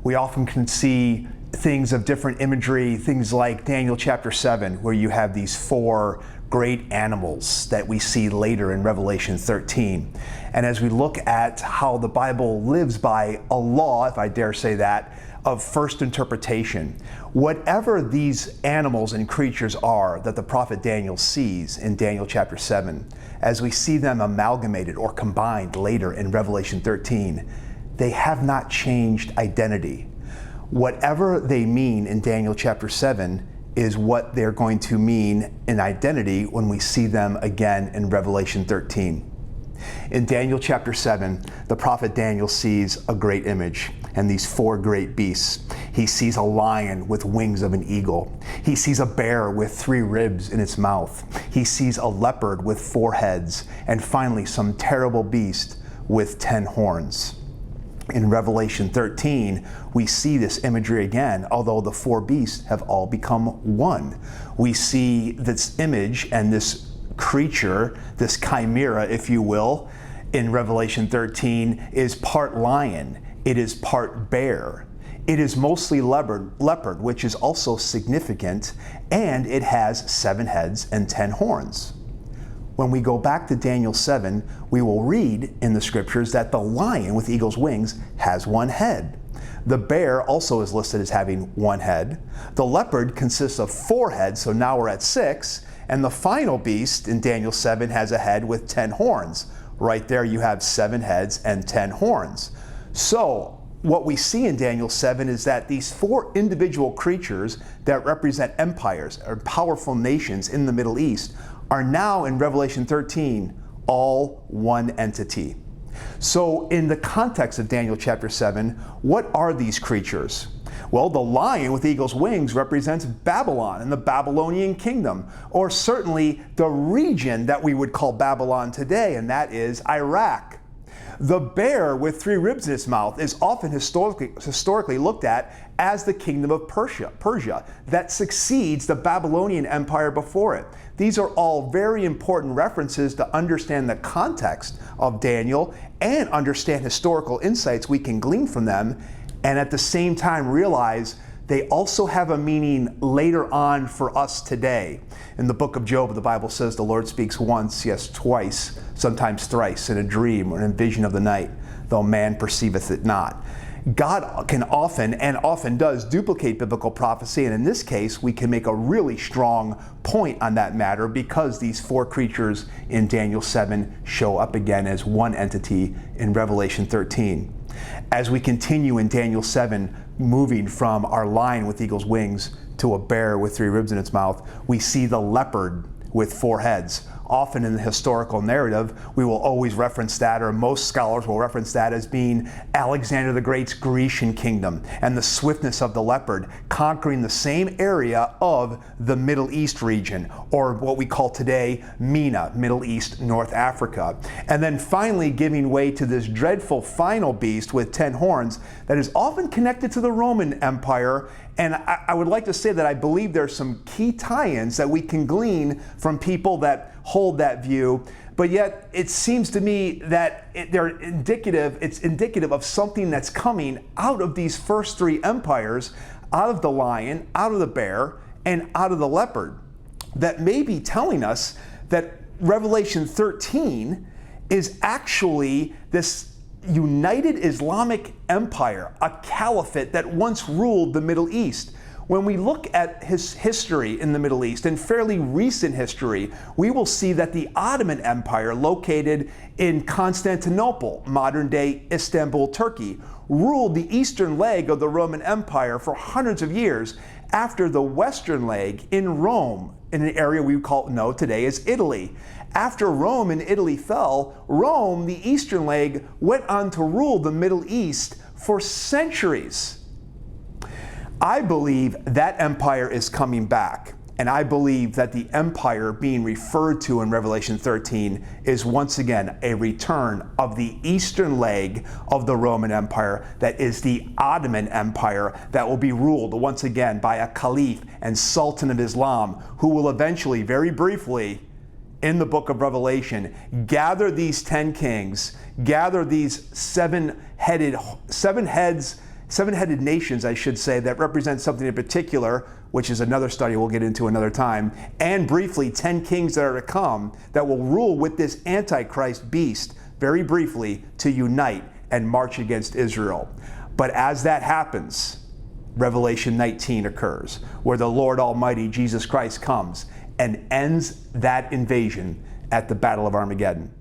We often can see things of different imagery, things like Daniel chapter 7, where you have these four great animals that we see later in Revelation 13. And as we look at how the Bible lives by a law, if I dare say that, of first interpretation, whatever these animals and creatures are that the prophet Daniel sees in Daniel chapter 7, as we see them amalgamated or combined later in Revelation 13, they have not changed identity. Whatever they mean in Daniel chapter 7 is what they're going to mean in identity when we see them again in Revelation 13. In Daniel chapter 7, the prophet Daniel sees a great image and these four great beasts. He sees a lion with wings of an eagle. He sees a bear with 3 ribs in its mouth. He sees a leopard with 4 heads, and finally some terrible beast with 10 horns. In Revelation 13, we see this imagery again, although the 4 beasts have all become one. We see this image and this creature, this chimera, if you will, in Revelation 13 is part lion, it is part bear. It is mostly leopard, which is also significant, and it has 7 heads and 10 horns. When we go back to Daniel 7, we will read in the scriptures that the lion with eagle's wings has 1 head. The bear also is listed as having 1 head. The leopard consists of 4 heads, so now we're at 6. And the final beast in Daniel 7 has a head with 10 horns. Right there you have 7 heads and 10 horns. So what we see in Daniel 7 is that these 4 individual creatures that represent empires or powerful nations in the Middle East are now in Revelation 13 all one entity. So in the context of Daniel chapter 7, what are these creatures? Well, the lion with eagle's wings represents Babylon and the Babylonian kingdom, or certainly the region that we would call Babylon today, and that is Iraq. The bear with 3 ribs in its mouth is often historically looked at as the kingdom of Persia that succeeds the Babylonian empire before it. These are all very important references to understand the context of Daniel and understand historical insights we can glean from them, and at the same time realize they also have a meaning later on for us today. In the book of Job, the Bible says the Lord speaks once, yes, twice, sometimes thrice in a dream or in a vision of the night, though man perceiveth it not. God can often, and often does, duplicate biblical prophecy, and in this case, we can make a really strong point on that matter because these 4 creatures in Daniel 7 show up again as one entity in Revelation 13. As we continue in Daniel 7, moving from our lion with eagle's wings to a bear with 3 ribs in its mouth, we see the leopard with 4 heads. Often in the historical narrative, we will always reference that, or most scholars will reference that as being Alexander the Great's Grecian kingdom and the swiftness of the leopard conquering the same area of the Middle East region, or what we call today MENA, Middle East, North Africa. And then finally giving way to this dreadful final beast with 10 horns that is often connected to the Roman Empire. And I would like to say that I believe there's some key tie-ins that we can glean from people that hold that view, but yet it seems to me that it's indicative of something that's coming out of these first 3 empires, out of the lion, out of the bear, and out of the leopard, that may be telling us that Revelation 13 is actually this united Islamic empire, a caliphate that once ruled the Middle East. When we look at his history in the Middle East, and fairly recent history, we will see that the Ottoman Empire, located in Constantinople, modern-day Istanbul, Turkey, ruled the eastern leg of the Roman Empire for hundreds of years after the western leg in Rome, in an area we know today as Italy. After Rome and Italy fell, Rome, the eastern leg, went on to rule the Middle East for centuries. I believe that empire is coming back, and I believe that the empire being referred to in Revelation 13 is once again a return of the eastern leg of the Roman Empire, that is the Ottoman Empire, that will be ruled once again by a caliph and sultan of Islam, who will eventually, very briefly, in the book of Revelation, gather these 10 kings, gather these 7 heads Seven-headed nations, I should say, that represent something in particular, which is another study we'll get into another time, and briefly 10 kings that are to come that will rule with this Antichrist beast, very briefly, to unite and march against Israel. But as that happens, Revelation 19 occurs, where the Lord Almighty, Jesus Christ, comes and ends that invasion at the Battle of Armageddon.